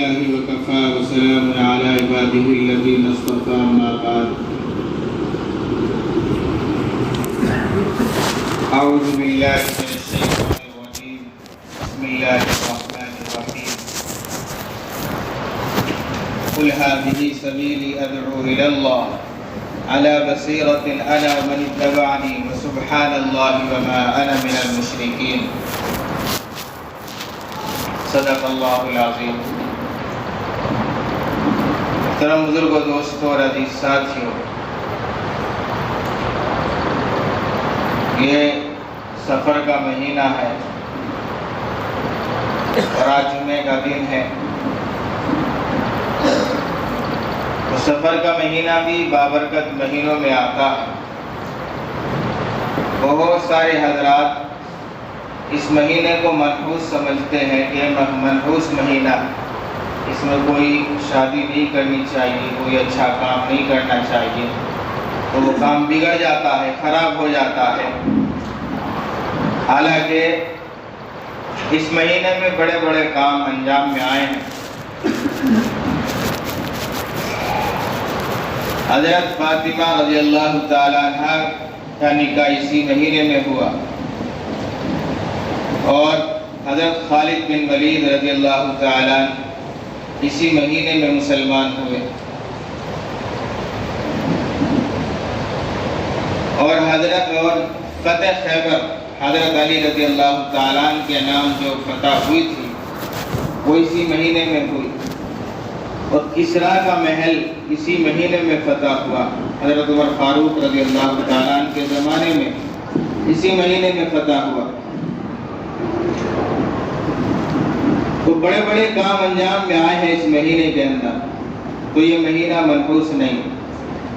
لله وكفى وسلام على عباده الذين اصطفى أما بعد أعوذ بالله من الشيطان الرجيم بسم الله الرحمن الرحيم قل هذه سبيلي أدعو إلى الله على بصيرة أنا ومن اتبعني وسبحان الله وما أنا من المشركين صدق اللہ العظیم۔ محترم بزرگوں، دوستوں اور عزیز ساتھیوں، یہ سفر کا مہینہ ہے اور آج جمعے کا دن ہے۔ تو سفر کا مہینہ بھی بابرکت مہینوں میں آتا ہے۔ بہت سارے حضرات اس مہینے کو منحوس سمجھتے ہیں کہ منحوس مہینہ، اس میں کوئی شادی نہیں کرنی چاہیے، کوئی اچھا کام نہیں کرنا چاہیے، تو وہ کام بگڑ جاتا ہے، خراب ہو جاتا ہے۔ حالانکہ اس مہینے میں بڑے بڑے کام انجام میں آئے ہیں۔ حضرت فاطمہ رضی اللہ تعالیٰ عنہ کا نکاح اسی مہینے میں ہوا، اور حضرت خالد بن ولید رضی اللہ تعالیٰ اسی مہینے میں مسلمان ہوئے، اور فتح خیبر حضرت علی رضی اللہ تعالیٰ کے نام جو فتح ہوئی تھی وہ اسی مہینے میں ہوئی، اور کسریٰ کا محل اسی مہینے میں فتح ہوا۔ حضرت عمر فاروق رضی اللہ تعالیٰ کے زمانے میں اسی مہینے میں فتح ہوا۔ تو بڑے بڑے کام انجام میں آئے ہیں اس مہینے کے اندر، تو یہ مہینہ منحوس نہیں۔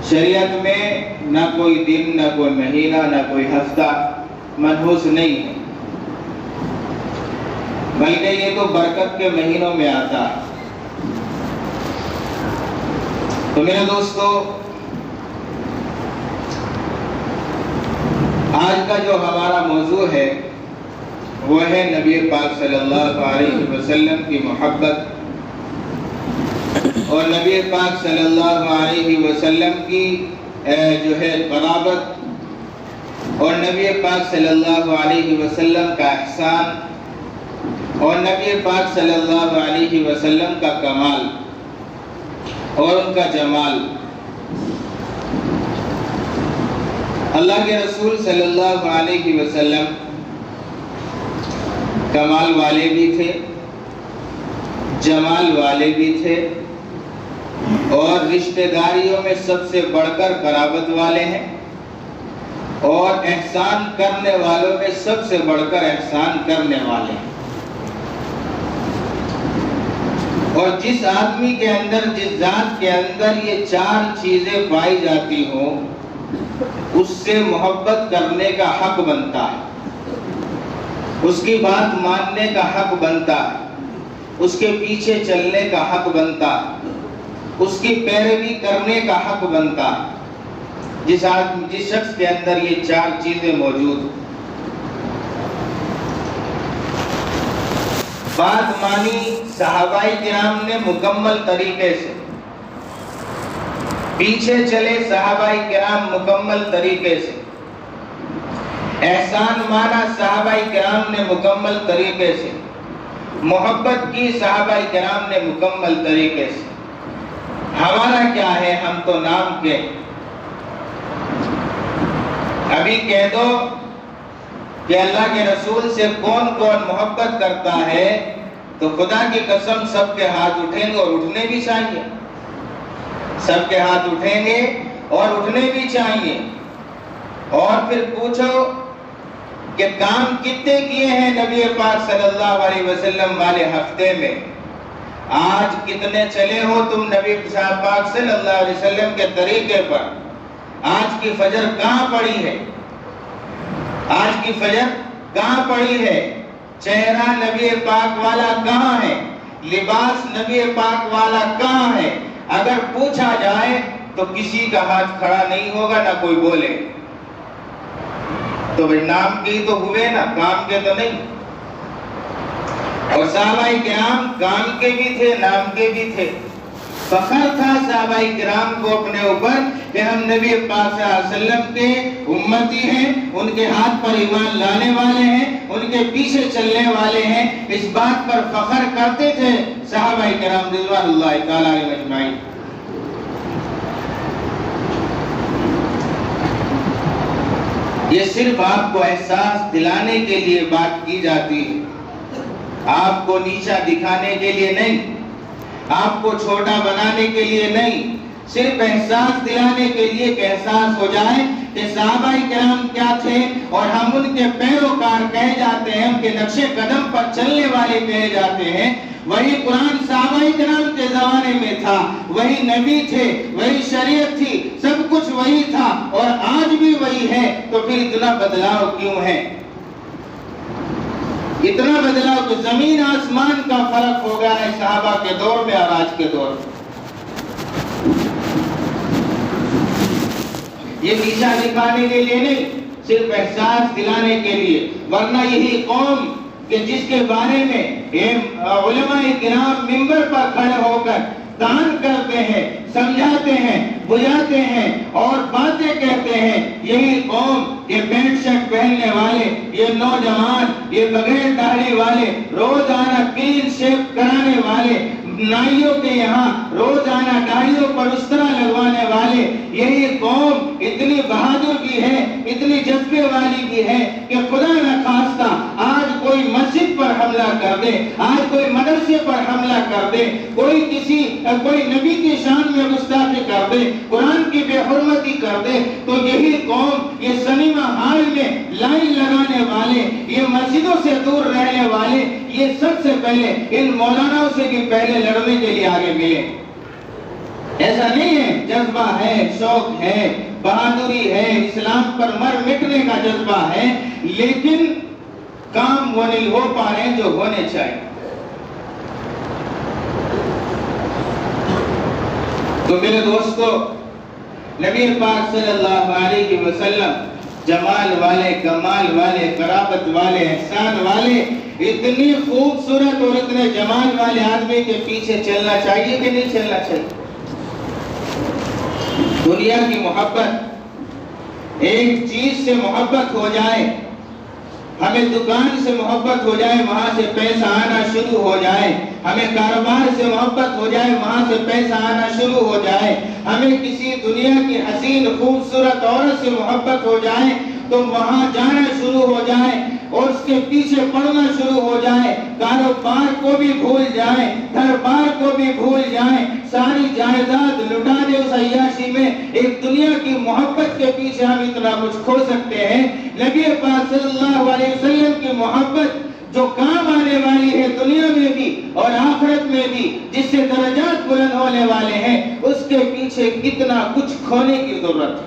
شریعت میں نہ کوئی دن، نہ کوئی مہینہ، نہ کوئی ہفتہ منحوس نہیں ہے، بلکہ یہ تو برکت کے مہینوں میں آتا ہے۔ تو میرے دوستو، آج کا جو ہمارا موضوع ہے وہ ہے نبی پاک صلی اللہ علیہ وسلم کی محبت اور نبی پاک صلی اللہ علیہ وسلم کی جو ہے قرابت، اور نبی پاک صلی اللہ علیہ وسلم کا احسان، اور نبی پاک صلی اللہ علیہ وسلم کا کمال اور ان کا جمال۔ اللہ کے رسول صلی اللہ علیہ وسلم کمال والے بھی تھے، جمال والے بھی تھے، اور رشتہ داریوں میں سب سے بڑھ کر قرابت والے ہیں، اور احسان کرنے والوں میں سب سے بڑھ کر احسان کرنے والے ہیں۔ اور جس آدمی کے اندر، جس ذات کے اندر یہ چار چیزیں پائی جاتی ہوں، اس سے محبت کرنے کا حق بنتا ہے، اس کی بات ماننے کا حق بنتا ہے، اس کے پیچھے چلنے کا حق بنتا ہے، اس کی پیروی کرنے کا حق بنتا ہے، جس شخص کے اندر یہ چار چیزیں موجود ہیں۔ بات مانی صحابہ کرام نے مکمل طریقے سے، پیچھے چلے صحابہ کرام مکمل طریقے سے، احسان مانا صحابہ کرام نے مکمل طریقے سے، محبت کی صحابہ کرام نے مکمل طریقے سے۔ ہمارا کیا ہے؟ ہم تو نام کے۔ ابھی کہہ دو کہ اللہ کے رسول سے کون کون محبت کرتا ہے، تو خدا کی قسم سب کے ہاتھ اٹھیں گے، اور اٹھنے بھی چاہیے، سب کے ہاتھ اٹھیں گے اور اٹھنے بھی چاہیے۔ اور پھر پوچھو کہ کام کتنے کیے ہیں نبی پاک صلی اللہ علیہ وسلم والے ہفتے میں؟ آج کتنے چلے ہو تم نبی پاک صلی اللہ علیہ وسلم کے طریقے پر؟ آج کی فجر کہاں پڑی ہے؟ آج کی فجر کہاں پڑی ہے؟ چہرہ نبی پاک والا کہاں ہے؟ لباس نبی پاک والا کہاں ہے؟ اگر پوچھا جائے تو کسی کا ہاتھ کھڑا نہیں ہوگا، نہ کوئی بولے۔ تو نام کی تو ہوئے نا، کام کے تو نہیں۔ اور صحابہ کرام کام کے بھی تھے، نام کے بھی تھے۔ فخر تھا صحابہ کرام کو اپنے اوپر کہ ہم نبی پاک صلی اللہ علیہ وسلم کے امتی ہیں، ان کے ہاتھ پر ایمان لانے والے ہیں، ان کے پیچھے چلنے والے ہیں۔ اس بات پر فخر کرتے تھے صحابہ کرام رضوان اللہ تعالی علیہم اجمعین۔ یہ صرف آپ کو احساس دلانے کے لیے بات کی جاتی ہے، آپ کو نیچا دکھانے کے لیے نہیں، آپ کو چھوٹا بنانے کے لیے نہیں، صرف احساس دلانے کے لیے کہ احساس ہو جائے کہ صحابہ کرام کیا تھے اور ہم ان کے پیروکار کہے جاتے ہیں، ان کے نقش قدم پر چلنے والے کہے جاتے ہیں۔ وہی قرآن صحابہ کرام کے زمانے میں تھا، وہی نبی تھے، وہی شریعت تھی، سب کچھ وہی تھا اور آج بھی وہی ہے، تو پھر اتنا بدلاؤ کیوں ہے؟ اتنا بدلاؤ کہ زمین آسمان کا فرق ہو گیا ہے صحابہ کے دور میں اور آج کے دور میں۔ یہ نیچا دکھانے کے لیے نہیں، صرف احساس دلانے کے لیے، ورنہ یہی قوم کہ جس کے بارے میں علماء کرام منبر پر کھڑے ہو کر دان کرتے ہیں، سمجھاتے ہیں، بجھاتے ہیں اور باتیں کہتے ہیں، یہی قوم یہ پینٹ شرٹ پہننے والے، یہ نوجوان، یہ بغیر داڑھی والے، روزانہ کلین شیو کرانے والے، نائیوں کے یہاں روزانہ داڑھیوں پر استرا لگوانے والے، یہی قوم اتنی بہادر بھی ہے، اتنی جذبے والی بھی ہے کہ خدا نہ خواستہ آج کوئی مسجد پر حملہ کر دے، آج کوئی مدرسے پر حملہ کر دے، کوئی نبی کی شان میں گستاخی کر دے، قرآن کی بے حرمتی کر دے، تو یہی قوم یہ سنیما ہال میں لائن لگانے والے، یہ مسجدوں سے دور رہنے والے، یہ سب سے پہلے ان مولاناؤں سے بھی پہلے لڑنے کے لیے آگے ملے۔ ایسا نہیں ہے، جذبہ ہے، شوق ہے، بہادری ہے، اسلام پر مر مٹنے کا جذبہ ہے، لیکن کام وہ نہیں ہو پا رہے جو ہونے چاہیے۔ تو میرے دوستو، نبی پاک صلی اللہ علیہ وسلم جمال والے، کمال والے، قرابت والے، احسان والے، اتنی خوبصورت اور اتنے جمال والے آدمی کے پیچھے چلنا چاہیے کہ نہیں چلنا چاہیے؟ دنیا کی محبت، ایک چیز سے محبت ہو جائے، ہمیں دکان سے محبت ہو جائے، وہاں سے پیسہ آنا شروع ہو جائے، ہمیں کاروبار سے محبت ہو جائے، وہاں سے پیسہ آنا شروع ہو جائے، ہمیں کسی دنیا کی حسین خوبصورت عورت سے محبت ہو جائے تو وہاں جانا شروع ہو جائے اور اس کے پیچھے پڑنا شروع ہو جائے، کاروبار کو بھی بھول جائیں، گھر بار کو بھی بھول جائیں، ساری جائیداد لٹا دے اس عیاشی میں، ایک دنیا کی محبت کے پیچھے ہم اتنا کچھ کھو سکتے ہیں۔ نبی پاک صلی اللہ علیہ وسلم کی محبت جو کام آنے والی ہے دنیا میں بھی اور آخرت میں بھی، جس سے درجات بلند ہونے والے ہیں، اس کے پیچھے کتنا کچھ کھونے کی ضرورت ہے۔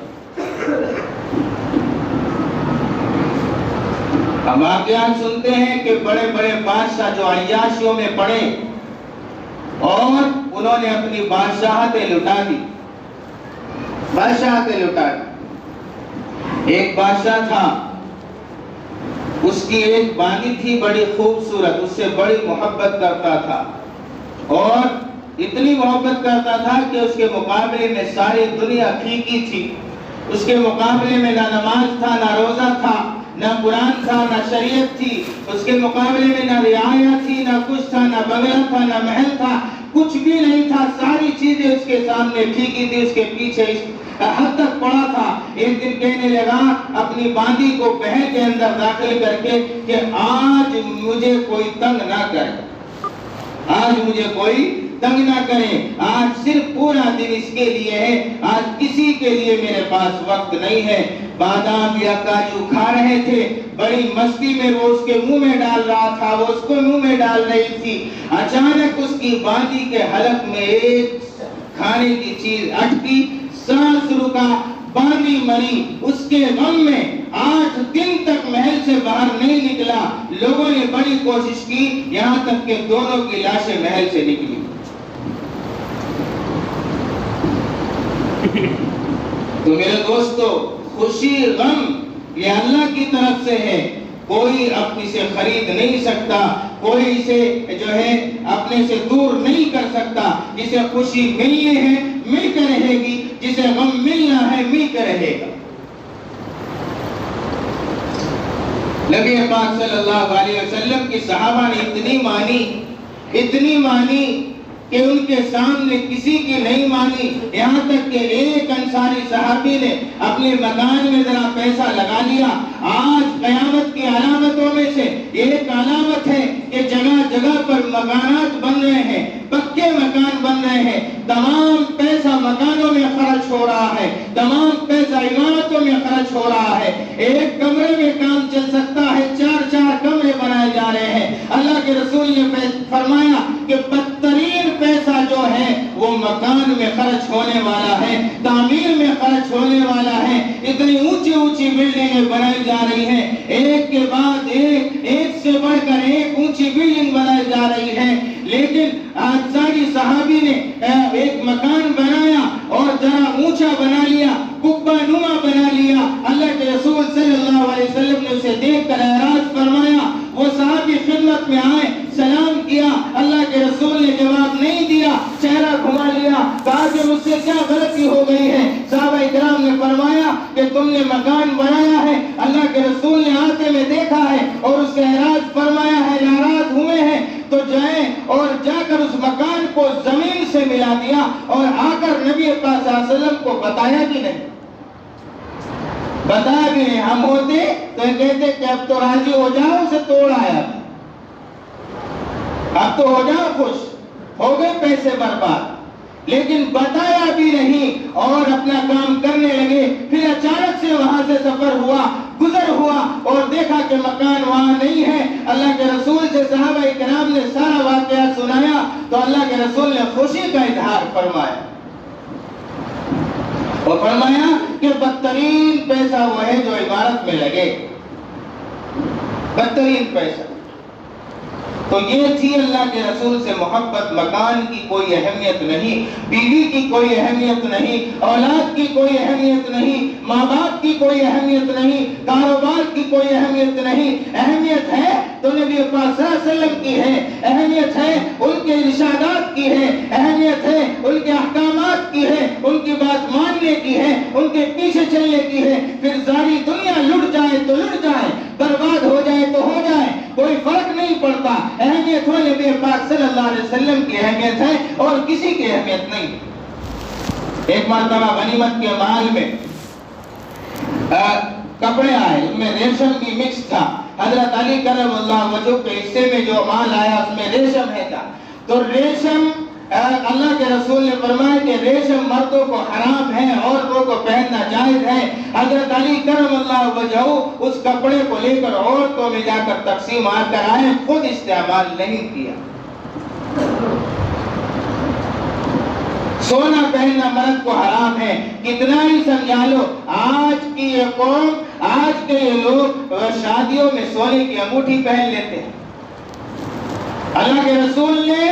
ہم واقعات سنتے ہیں کہ بڑے بڑے بادشاہ جو عیاشیوں میں پڑے اور انہوں نے اپنی بادشاہتیں لٹا دی، ایک بادشاہ تھا، اس کی ایک باندی تھی بڑی خوبصورت، اس سے بڑی محبت کرتا تھا اور اتنی محبت کرتا تھا کہ اس کے مقابلے میں ساری دنیا پھیکی تھی، اس کے مقابلے میں نہ نماز تھا، نہ روزہ تھا، نہ قرآن تھا، نہ شریعت تھی، اس کے مقابلے میں نہ رعایا تھی، نہ کچھ تھا، نہ بنگلہ تھا، نہ محل تھا، کچھ بھی نہیں تھا، ساری چیزیں اس کے سامنے پھیکی تھی، اس کے پیچھے اس حد تک پڑا تھا۔ ایک دن کہنے لگا اپنی باندی کو پہل کے اندر داخل کر کے کہ آج مجھے کوئی تنگ نہ کرے، آج مجھے کوئی تنگ نہ کرے، آج صرف پورا دن اس کے لیے ہے، آج کسی کے لیے میرے پاس وقت نہیں ہے۔ بادام یا کاجو کھا رہے تھے، بڑی مستی میں وہ اس کے منہ میں ڈال رہا تھا، وہ اس کو منہ میں ڈال رہی تھی، اچانک اس کی باندی کے حلق میں ایک کھانے کی چیز اٹکی، سانس رکا، باندی مری، اس کے غم میں 8 دن تک محل سے باہر نہیں نکلا۔ لوگوں نے بڑی کوشش کی، یہاں تک کہ دونوں کی لاشیں محل سے نکلی۔ تو میرے دوستو، خوشی غم یہ اللہ کی طرف سے ہے، کوئی اپنی سے خرید نہیں سکتا، کوئی اسے جو ہے اپنے سے دور نہیں کر سکتا. جسے خوشی ملنی ہے مل کر رہے گی، جسے غم ملنا ہے مل کر رہے گا. نبی پاک صلی اللہ علیہ وسلم کی صحابہ نے اتنی مانی کہ ان کے سامنے کسی کی نہیں مانی. یہاں تک کہ ایک انصاری صحابی نے اپنے مکان میں ذرا پیسہ لگا لیا. آج قیامت کی علامتوں میں سے ایک علامت ہے کہ جگہ جگہ پر مکانات بن رہے ہیں، پکے مکان بن رہے ہیں. تمام پیسہ مکانوں میں خرچ ہو رہا ہے، تمام پیسہ عمارتوں میں خرچ ہو رہا ہے. ایک کمرے میں کام چل سکتا ہے، 4 کمرے بنائے جا رہے ہیں. اللہ کے رسول نے فرمایا کہ بدترین پیسہ جو ہے وہ مکان میں خرچ ہونے والا ہے، تعمیر میں خرچ ہونے والا ہے. اتنی اونچی بلڈنگیں بنائی جا رہی ہیں، ایک کے بعد ایک سے بڑھ کر ایک اونچی بلڈنگ بنائی جا رہی ہے. لیکن انصاری صحابی نے ایک مکان بنایا اور ذرا اونچا بنا لیا، قبہ نما بنا لیا. اللہ کے رسول صلی اللہ علیہ وسلم نے اسے دیکھ کر اعراض فرمایا. وہ صحابی خدمت میں آئے، سلام کیا. اللہ کے رسول نے جواب نہیں دیا، چہرہ گھما لیا، کہا کہ مجھ سے کیا غلطی ہو گئی ہے. صحابہ اکرام نے فرمایا کہ تم نے مکان بنایا ہے، اللہ کے رسول نے آتے میں دیکھا ہے اور اس سے اعراض فرمایا ہے، ناراض ہوئے ہیں تو جائیں اور جا کر اس مکان کو زمین سے ملا دیا اور آ کر نبی پاک صلی اللہ علیہ وسلم کو بتایا بھی نہیں. ہم ہوتے تو یہ کہتے کہ اب تو راضی ہو جاؤ، اسے توڑ آیا، اب تو ہو جاؤ خوش، ہو گئے پیسے برباد. لیکن بتایا بھی نہیں اور اپنا کام کرنے لگے. پھر اچانک سے وہاں سے سفر ہوا، گزر ہوا اور دیکھا کہ مکان وہاں نہیں ہے. اللہ کے رسول سے صحابہ کرام نے سارا واقعہ سنایا تو اللہ کے رسول نے خوشی کا اظہار فرمایا اور فرمایا کہ بدترین پیسہ وہ ہے جو عمارت میں لگے، بدترین پیسہ. تو یہ تھی اللہ کے رسول سے محبت. مکان کی کوئی اہمیت نہیں، بیوی کی کوئی اہمیت نہیں، اولاد کی کوئی اہمیت نہیں، ماں باپ کی کوئی اہمیت نہیں، کاروبار کی کوئی اہمیت نہیں. اہمیت ہے تو نبی پاک صلی اللہ علیہ وسلم کی ہے، اہمیت ہے ان کے ارشادات کی ہے، اہمیت ہے ان کے احکامات کی ہے، ان کی بات ماننے کی ہے، ان کے پیچھے چلنے کی ہے. پھر ساری دنیا لٹ جائے تو لٹ جائے، برباد ہو جائے تو ہو جائے، کوئی فرق نہیں پڑتا. اہمیت ہو نبی پاک صلی اللہ علیہ وسلم کی اہمیت ہے اور کسی کی اہمیت نہیں. ایک مرتبہ غنیمت کے مال میں کپڑے آئے، ان میں ریشم بھی مکس تھا. حضرت علی کرم اللہ وجہ کے حصے میں جو مال آیا اس میں ریشم ہے تھا. تو ریشم اللہ کے رسول نے فرمایا کہ ریشم مردوں کو حرام ہے، عورتوں کو پہننا جائز ہے. حضرت علی کرم اللہ وجہ اس کپڑے کو لے کر عورتوں میں جا کر تقسیم کر آئے، خود استعمال نہیں کیا. سونا پہننا مرد کو حرام ہے. کتنا ہی سمجھا لو، آج کی یہ قوم، آج کے یہ لوگ شادیوں میں سونے کی انگوٹھی پہن لیتے ہیں. اللہ کے رسول نے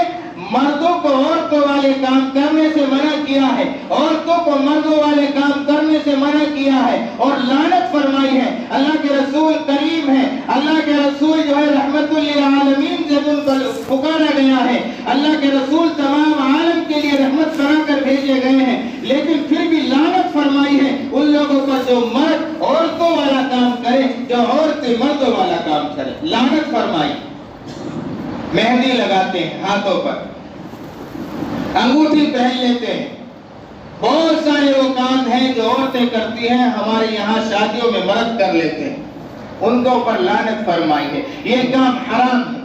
مردوں کو عورتوں والے کام کرنے سے منع کیا ہے، عورتوں کو مردوں والے کام کرنے سے منع کیا ہے اور لعنت فرمائی ہے. اللہ کے رسول کریم ہے، اللہ کے رسول جو ہے رحمت للعالمین سے ان کو پکارا گیا ہے. اللہ کے رسول تمام عالم کے لیے رحمت بنا کر بھیجے گئے ہیں، لیکن پھر بھی لعنت فرمائی ہے ان لوگوں پر جو مرد عورتوں والا کام کرے، جو عورتیں مردوں والا کام کرے. لعنت فرمائی. مہندی لگاتے ہیں ہاتھوں پر، انگوٹھی پہن لیتے ہیں، بہت سارے وہ کام ہیں جو عورتیں کرتی ہیں، ہمارے یہاں شادیوں میں مرد کر لیتے ہیں، ان کے اوپر لعنت فرمائی ہے. یہ کام حرام ہے.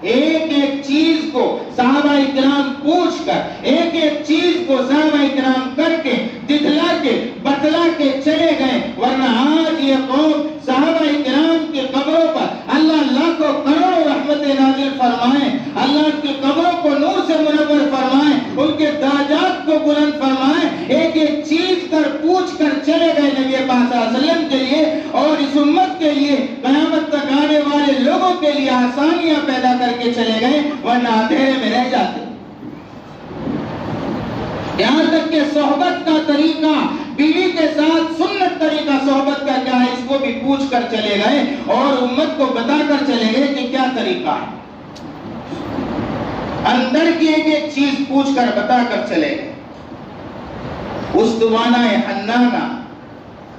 ایک ایک چیز کو صحابہ اکرام پوچھ کر، ایک ایک چیز کو صحابہ اکرام کر کے دکھلا کے بتلا کے چلے گئے. ورنہ آج یہ قوم صحابہ اکرام کی قبروں پر اللہ لاکھوں کروڑوں رحمت نازل فرمائے، اللہ کی قبروں کو نور سے منور فرمائے، ان کے درجات کو بلند فرمائے. ایک ایک چیز کر پوچھ کر چلے گئے نبی پاک صلی اللہ علیہ وسلم کے لیے اور اس امت کے لیے، قیامت تک آنے والے لوگوں کے لیے آسانیاں پیدا کر کے چلے گئے، ورنہ اندھیرے میں رہ جاتے. یہاں تک کہ صحبت کا طریقہ، بیوی کے ساتھ سنت طریقہ صحبت کا کیا ہے، اس کو بھی پوچھ کر چلے گئے اور امت کو بتا کر چلے گئے کہ کیا طریقہ ہے. اندر کی ایک ایک چیز پوچھ کر بتا کر چلے گئے. استوانہ حنانہ،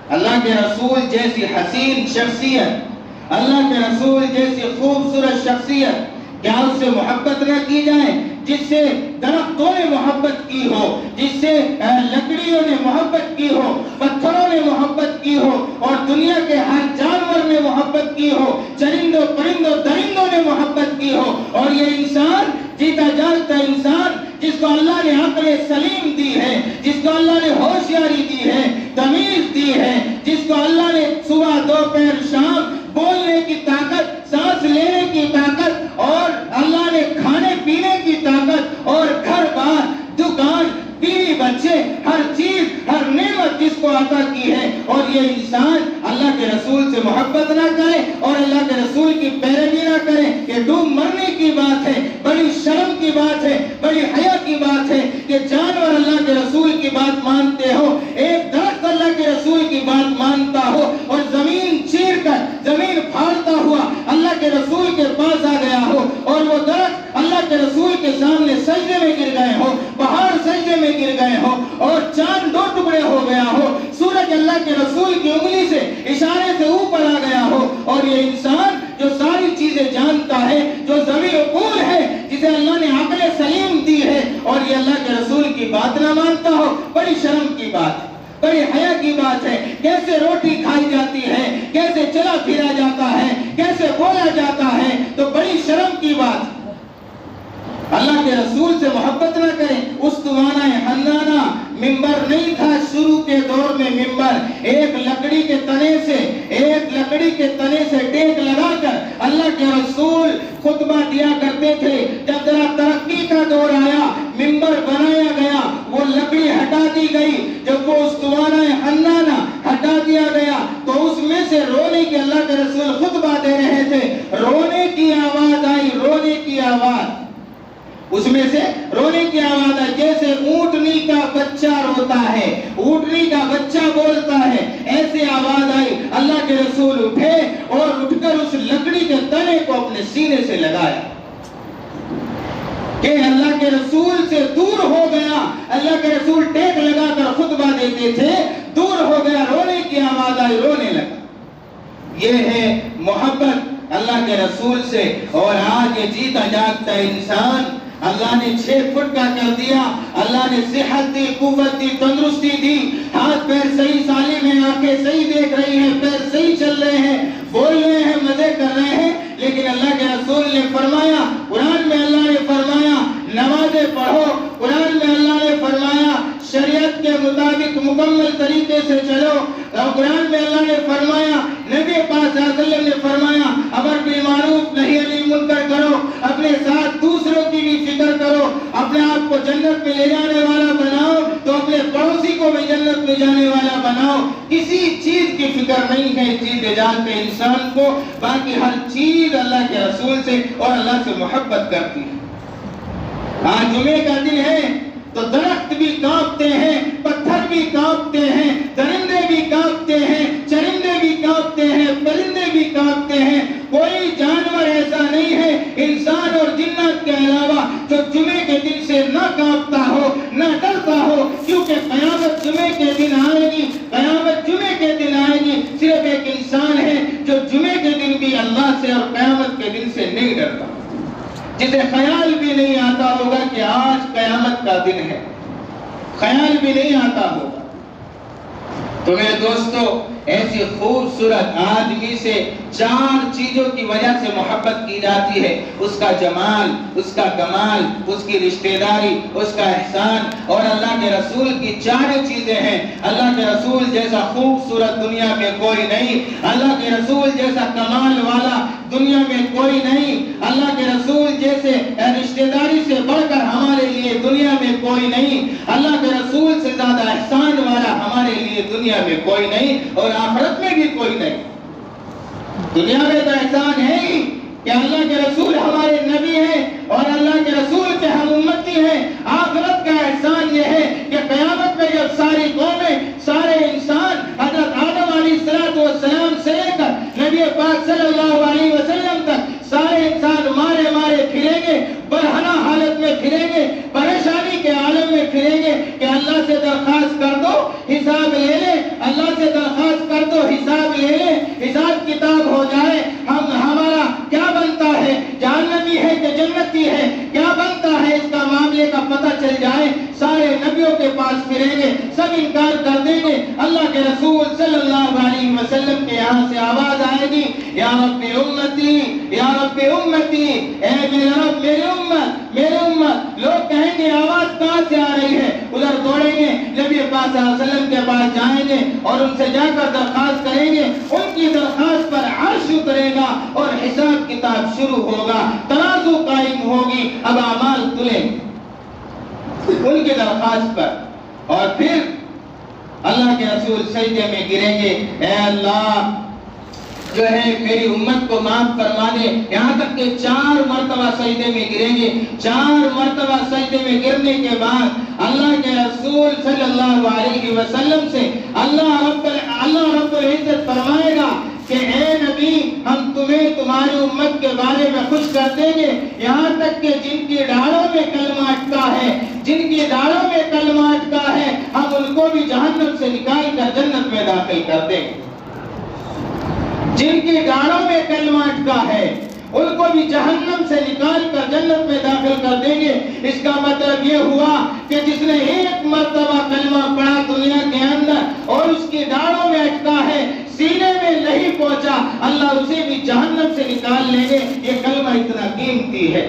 اللہ کے رسول جیسی حسین شخصیت، اللہ کے رسول جیسی خوبصورت شخصیت، کیا اس سے محبت نہ کی جائے؟ جس سے درختوں نے محبت کی ہو، جس سے لکڑیوں نے محبت کی ہو، پتھروں نے محبت کی ہو، اور دنیا کے ہر جانور نے محبت کی ہو، چرندوں پرندوں درندوں نے محبت کی ہو، اور یہ انسان جیتا جاگتا انسان جس کو اللہ نے عقل سلیم دی ہے، جس کو اللہ نے ہوشیاری دی ہے، تمیز دی ہے، جس کو اللہ نے صبح دوپہر شام بولنے کی طاقت، سانس لینے کی طاقت، اور اللہ نے کھانے پینے کی طاقت، اور گھر بار دکان بیوی بچے ہر چیز ہر نعمت جس کو عطا کی ہے، اور یہ انسان اللہ کے رسول سے محبت نہ کرے اور اللہ کے رسول کی پیروی نہ کرے، یہ ڈوب مرنے کی بات ہے، بڑی شرم کی بات ہے، بڑی حیا کی بات ہے کہ جانور اللہ کے رسول کی بات مانتے ہو، ایک درخت اللہ کے رسول کی بات مانتا ہو، اور زمین چیر کر زمین پھاڑتا ہوا اللہ کے رسول کے پاس آ گیا ہو، اور وہ درخت اللہ کے رسول کے سامنے سجدے میں گر گئے ہو، پہاڑ سجدے میں گر گئے ہو، اور چاند دو ٹکڑے ہو گیا ہو، سورج اللہ کے رسول کی انگلی سے اشارے سے اوپر آ گیا ہو، اور یہ انسان جو ساری چیزیں جانتا ہے، جو ذوی عقول ہے، جسے اللہ نے عقل سلیم دی ہے، اور یہ اللہ کے رسول کی بات نہ مانتا ہو، بڑی شرم کی بات ہے، بڑی حیا کی بات ہے. کیسے روٹی کھائی جاتی ہے، کیسے چلا پھرا جاتا ہے، کیسے بولا جاتا ہے، تو بڑی شرم کی بات ہے. اللہ کے رسول سے محبت نہ کریں. استوانہ حنانہ ممبر نہیں تھا شروع کے دور میں، ممبر ایک لکڑی کے تنے سے ٹیک لگا کر اللہ کے رسول خطبہ دیا کرتے تھے. جب ذرا ترقی کا دور آیا، ممبر بنایا گیا، وہ لکڑی ہٹا دی گئی. جب وہ استوانہ حنانہ ہٹا دیا گیا تو اس میں سے رونے کی اللہ کے رسول خطبہ دے رہے تھے، رونے کی آواز آئی، رونے کی آواز، اس میں سے رونے کی آواز آئی، جیسے اونٹنی کا بچہ روتا ہے، اونٹنی کا بچہ بولتا ہے، ایسے آواز آئی. اللہ کے رسول اٹھے اور اٹھ کر اس لکڑی کے تنے کو اپنے سینے سے لگایا کہ اللہ کے رسول سے دور ہو گیا. اللہ کے رسول ٹیک لگا کر خطبہ دیتے تھے، دور ہو گیا، رونے کی آواز آئی، رونے لگا. یہ ہے محبت اللہ کے رسول سے. اور آج یہ جیتا جاگتا انسان اللہ نے 6 فٹ کا کر دیا، اللہ نے صحت دی، قوت دی، تندرستی دی، ہاتھ پیر صحیح سالم ہیں، آنکھیں صحیح دیکھ رہی ہیں، پیر صحیح چل رہے ہیں، بول رہے ہیں، مزے کر رہے ہیں. لیکن اللہ کے رسول نے فرمایا، قرآن میں اللہ نے فرمایا نمازیں پڑھو، قرآن میں اللہ نے فرمایا شریعت کے مطابق مکمل طریقے سے چلو، اور قرآن میں اللہ نے فرمایا، نبی پاک صلی اللہ علیہ وسلم نے فرمایا امر بالمعروف نہی عن المنکر کرو، اپنے ساتھ دوسروں کی بھی فکر کرو، اپنے آپ کو جنت میں لے جانے والا بناؤ تو اپنے پڑوسی کو بھی جنت میں جانے والا بناؤ. کسی چیز کی فکر نہیں ہے جی نجات کے انسان کو، باقی ہر چیز اللہ کے رسول سے اور اللہ سے محبت کرتی ہے. آج جمعے کا دن ہے تو درخت بھی کانپتے ہیں، پتھر بھی کانپتے ہیں، درندے بھی کانپتے ہیں، چرندے بھی کانپتے ہیں، پرندے بھی کانپتے ہیں. کوئی جانور ایسا نہیں ہے انسان اور جنات کے علاوہ جو جمعے کے دن سے نہ کانپتا ہو، نہ ڈرتا ہو، کیونکہ قیامت جمعے کے دن آئے گی، قیامت جمعے کے دن آئے گی. صرف ایک انسان ہے جو جمعے کے دن بھی اللہ سے اور قیامت کے دن سے نہیں ڈرتا، جسے خیال بھی نہیں آتا ہوگا کہ آج قیامت کا دن ہے، خیال بھی نہیں آتا ہوگا. تو میرے دوستو، ایسی خوبصورت آدمی سے 4 چیزوں کی وجہ سے محبت کی جاتی ہے: اس کا جمال، اس کا کمال، اس کی رشتہ داری، اس کا احسان. اور اللہ کے رسول کی 4 چیزیں ہیں. اللہ کے رسول جیسا خوبصورت دنیا میں کوئی نہیں، اللہ کے رسول جیسا کمال والا دنیا میں کوئی نہیں، اللہ کے رسول جیسے رشتہ داری سے بڑھ کر ہمارے لیے دنیا میں کوئی نہیں، اللہ کے رسول سے زیادہ احسان والا ہمارے لیے دنیا میں کوئی نہیں، اور آخرت میں بھی کوئی نہیں. دنیا میں تو احسان ہے ہی کہ اللہ کے رسول ہمارے نبی ہیں اور اللہ کے رسول کے ہم امتی ہیں. آخرت کا احسان یہ ہے کہ قیامت میں جب ساری قومیں، سارے انسان حضرت آدم علیہ السلام سے لے کر نبی پاک صلی اللہ علیہ وسلم تک سارے انسان مارے پھریں گے، برہنہ حالت پھریں گے، پریشانی کے عالم میں پھریں گے کہ اللہ سے درخواست کر دو حساب لے لے، اللہ سے درخواست کر دو حساب لے لے، حساب کتاب ہو جائے، ہمارا کیا بنتا ہے، جہنمی ہے کہ جنتی ہے، کیا بنتا ہے، اس کا معاملے کا پتہ چل جائے، سارے نبیوں کے پاس پھریں گے، سب انکار کر دیں گے۔ اللہ کے رسول صلی اللہ علیہ وسلم کے یہاں سے آواز آئے گی، یا رب امتی، یا رب امتی، اے میرے رب میری امت، میری امت۔ لوگ کہیں گے آواز کہاں سے آ رہی ہے، ادھر دوڑیں گے، نبی پاک صلی اللہ علیہ وسلم کے پاس جائیں گے اور ان سے جا کر درخواست کریں گے، ان کی درخواست پر عرش اترے گا اور حساب کتاب شروع ہوگا، ترازو قائم ہوگی، اب اعمال تلیں ان کی درخواست پر، اور پھر اللہ کے رسول سجدے میں گریں گے، اے اللہ جو ہے میری امت کو معاف فرما دے، یہاں تک کہ 4 مرتبہ سجدے میں گریں گے۔ 4 مرتبہ سجدے میں گرنے کے بعد اللہ کے رسول صلی اللہ علیہ وسلم سے اللہ رب العزت فرمائے گا کہ اے نبی، ہم تمہیں تمہاری امت کے بارے میں خوش کر دیں گے، یہاں تک کہ جن کی ڈاڑوں میں کلمہ اٹکا ہے، جن کی ڈاڑوں میں کلمہ اٹکا ہے، ہم ان کو بھی جہنم سے نکال کر جنت میں داخل کر دیں گے۔ جن کی ڈاڑوں میں کلمہ اٹکا ہے ان کو بھی جہنم سے نکال کر جنت میں داخل کر دیں گے۔ اس کا مطلب یہ ہوا کہ جس نے ایک مرتبہ کلمہ پڑھا دنیا کے اندر اور اس کی ڈاڑوں میں اٹکا ہے، سینے میں نہیں پہنچا، اللہ اسے بھی جہنم سے نکال لیں گے۔ یہ کلمہ اتنا قیمتی ہے۔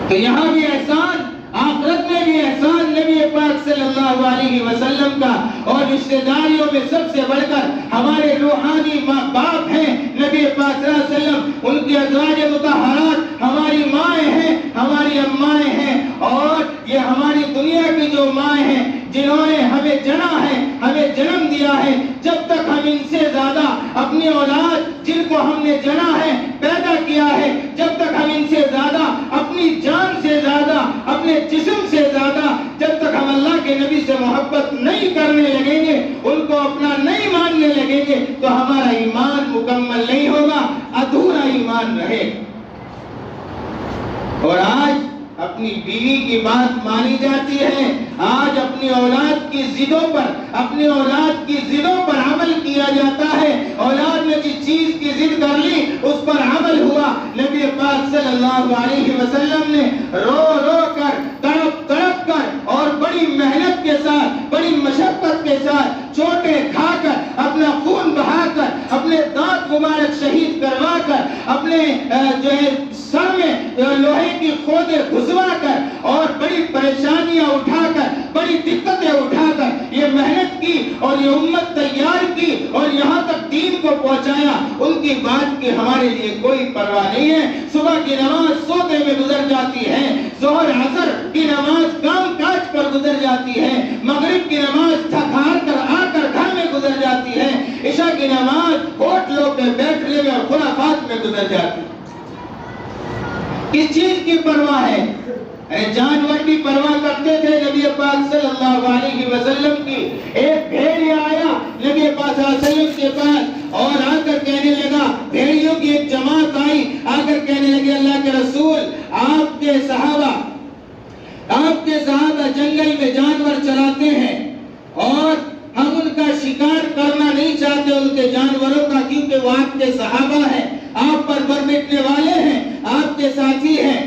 تو یہاں بھی احسان، آخرت میں بھی احسان نبی پاک صلی اللہ علیہ وسلم کا، اور رشتہ داریوں میں سب سے بڑھ کر ہمارے روحانی ماں باپ ہیں نبی پاک صلی اللہ علیہ وسلم، ان کی ازواج مطہرات ہماری مائیں ہیں، ہماری امائیں ہیں، اور یہ ہماری دنیا کی جو مائیں ہیں جنہوں نے ہمیں جنا ہے، ہمیں جنم دیا ہے، جب تک ہم ان سے زیادہ اپنی اولاد جن کو ہم نے جنا ہے، پیدا کیا ہے، جب تک ہم ان سے زیادہ اپنی جان سے زیادہ اپنے جسم سے زیادہ جب تک ہم اللہ کے نبی سے محبت نہیں کرنے لگیں گے، ان کو اپنا نہیں ماننے لگیں گے، تو ہمارا ایمان مکمل نہیں ہوگا، ادھورا ایمان رہے۔ اور آج اپنی بیوی کی بات مانی جاتی ہے، آج اپنی اولاد کی ضدوں پر عمل کیا جاتا ہے، اولاد نے جس چیز کی ضد کر لی اس پر عمل ہوا۔ نبی پاک صلی اللہ علیہ وسلم نے رو رو کر، تڑپ تڑپ کر اور بڑی محنت کے ساتھ، بڑی مشقت کے ساتھ، چوٹیں کھا کر، اپنا خون بہا کر، اپنے دانت مبارک شہید کروا کر، اپنے جو ہے سر میں لوہے کی کھودیں گھسوا کر اور بڑی پریشانیاں اٹھا کر، بڑی دقتیں اٹھا کر یہ محنت کی اور یہ امت تیار کی اور یہاں تک دین کو پہنچایا۔ ان کی بات کی ہمارے لیے کوئی پرواہ نہیں ہے۔ صبح کی نماز سوتے میں گزر جاتی ہے، ظہر عصر کی نماز کام کاج پر گزر جاتی ہے، مغرب کی نماز تھک ہار کر آ کر گھر میں گزر جاتی ہے، عشاء کی نماز ہوٹلوں پہ بیٹھنے میں اور خرافات میں گزر جاتی ہے۔ کس چیز کی پرواہ ہے؟ جانور کی پرواہ کرتے تھے نبی پاک صلی اللہ علیہ وسلم کی۔ ایک بھیڑیا آیا نبی پاک صلی اللہ علیہ وسلم کے پاس اور آ کر کہنے لگا، بھیڑیوں کی ایک جماعت آئی، آ کر کہنے لگے اللہ کے رسول، آپ کے صحابہ جنگل میں جانور چراتے ہیں اور ہم ان کا شکار کرنا نہیں چاہتے، ان کے جانوروں کا، کیونکہ وہ آپ کے صحابہ ہیں، آپ پر برمٹنے والے ہیں، آپ کے ساتھی ہیں۔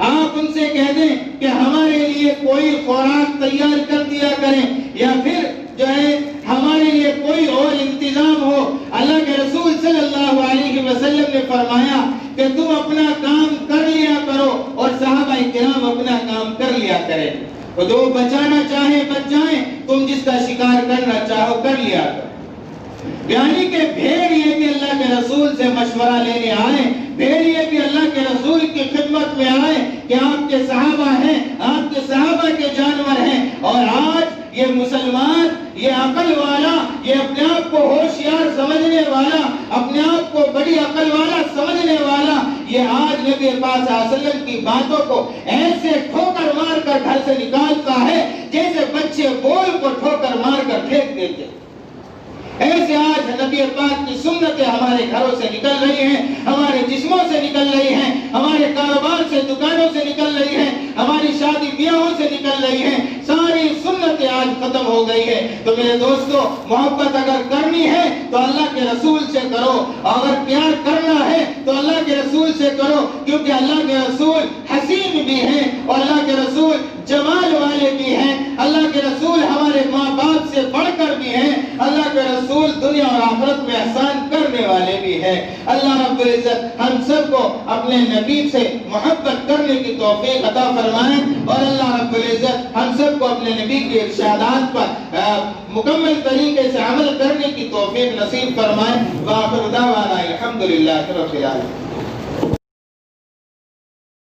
آپ ان سے کہہ دیں کہ ہمارے لیے کوئی خوراک تیار کر دیا کریں، یا پھر جو ہے ہمارے لیے کوئی اور انتظام ہو۔ اللہ کے رسول صلی اللہ علیہ وسلم نے فرمایا کہ تم اپنا کام کر لیا کرو اور صحابہ کرام اپنا کام کر لیا کریں، وہ دو بچانا چاہیں بچ جائیں، تم جس کا شکار کرنا چاہو کر لیا کرو۔ یعنی کہ بھیڑیے بھی اللہ کے رسول سے مشورہ لینے آئے، بھیڑیے بھی اللہ کے رسول کی خدمت میں آئے کہ آپ کے صحابہ ہیں، آپ کے صحابہ کے جانور ہیں، اور آج یہ مسلمان، یہ عقل والا، یہ اپنے آپ کو ہوشیار سمجھنے والا، اپنے آپ کو بڑی عقل والا سمجھنے والا، یہ آج نبی پاک صلی اللہ علیہ وسلم کی باتوں کو ایسے ٹھوکر مار کر گھر سے نکالتا ہے جیسے بچے بول کو ٹھوکر مار کر پھینک دیتے۔ ایسے آج نبی پاک کی سنتیں ہمارے گھروں سے نکل رہی ہیں، ہمارے جسموں سے نکل رہی ہیں، ہمارے دکانوں سے نکل رہی ہیں، ہماری شادی بیاہوں سے نکل رہی ہیں، ساری سنتیں آج ختم ہو گئی ہے۔ تو میرے دوستو، محبت اگر کرنی ہے تو اللہ کے رسول سے کرو، اگر پیار کرنا ہے تو اللہ کے رسول سے کرو، کیونکہ اللہ کے رسول حسین بھی ہیں اور اللہ کے رسول جمال والے بھی ہیں، اللہ کے رسول ہمارے ماں باپ سے بڑھ کر بھی ہیں، اللہ کے رسول دنیا اور آخرت میں احسان کرنے والے بھی ہیں۔ اللہ رب العزت ہم سب کو اپنے نبی سے محبت کرنے کی توفیق عطا فرمائے، اور اللہ رب العزت ہم سب کو اپنے نبی کے ارشادات پر مکمل طریقے سے عمل کرنے کی توفیق نصیب فرمائے۔ وآخر دعوانا الحمدللہ رب العالمین۔